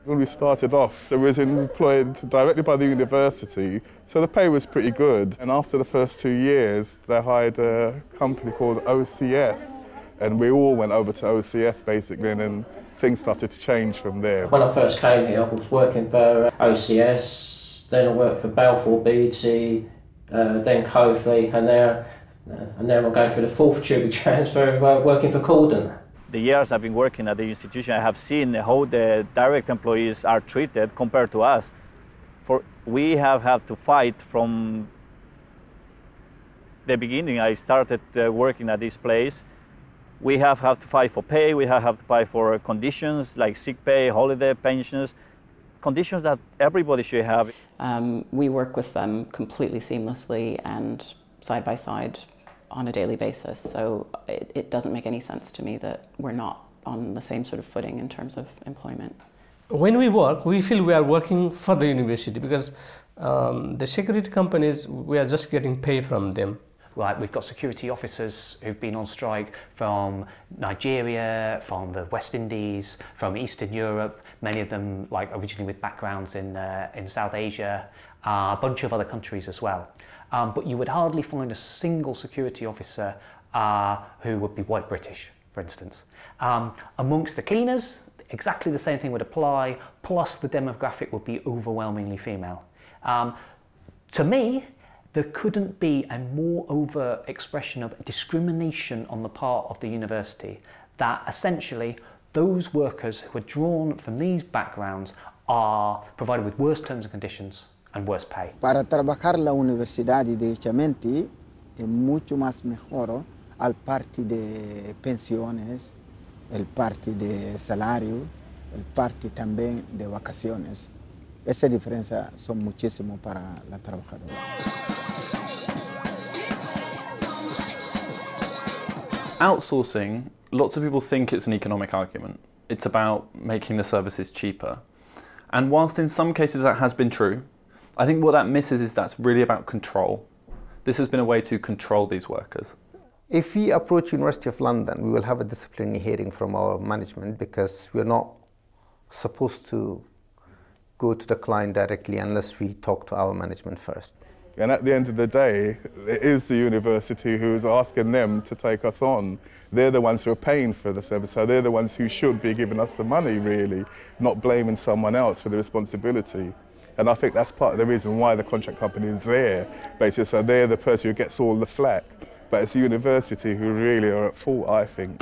When we started off, it was employed directly by the university, so the pay was pretty good. And after the first 2 years, they hired a company called OCS, and we all went over to OCS basically, and then things started to change from there. When I first came here, I was working for OCS, then I worked for Balfour Beatty, then Coakley, and now I'm going for the fourth tube transfer, working for Corden. The years I've been working at the institution, I have seen how the direct employees are treated compared to us. We have had to fight from the beginning. I started working at this place. We have had to fight for pay, we have had to fight for conditions like sick pay, holiday pensions, conditions that everybody should have. We work with them completely seamlessly and side by side on a daily basis, so it doesn't make any sense to me that we're not on the same sort of footing in terms of employment. When we work, we feel we are working for the university because the security companies, we are just getting paid from them. Like we've got security officers who've been on strike from Nigeria, from the West Indies, from Eastern Europe, many of them like originally with backgrounds in South Asia, a bunch of other countries as well. But you would hardly find a single security officer who would be white British, for instance. Amongst the cleaners, exactly the same thing would apply, plus the demographic would be overwhelmingly female. To me, there couldn't be a more overt expression of discrimination on the part of the university that essentially those workers who are drawn from these backgrounds are provided with worse terms and conditions and worse pay. Para trabajar la universidad derechamente es mucho más mejor al parte de pensiones, el parte de salario, el parte también de vacaciones. Esa diferencia son muchísimo para la trabajadora. Outsourcing, lots of people think it's an economic argument. It's about making the services cheaper. And whilst in some cases that has been true, I think what that misses is that's really about control. This has been a way to control these workers. If we approach University of London, we will have a disciplinary hearing from our management because we are not supposed to go to the client directly unless we talk to our management first. And at the end of the day, it is the university who is asking them to take us on. They're the ones who are paying for the service, so they're the ones who should be giving us the money, really, not blaming someone else for the responsibility. And I think that's part of the reason why the contract company is there, basically, so they're the person who gets all the flack. But it's the university who really are at fault, I think.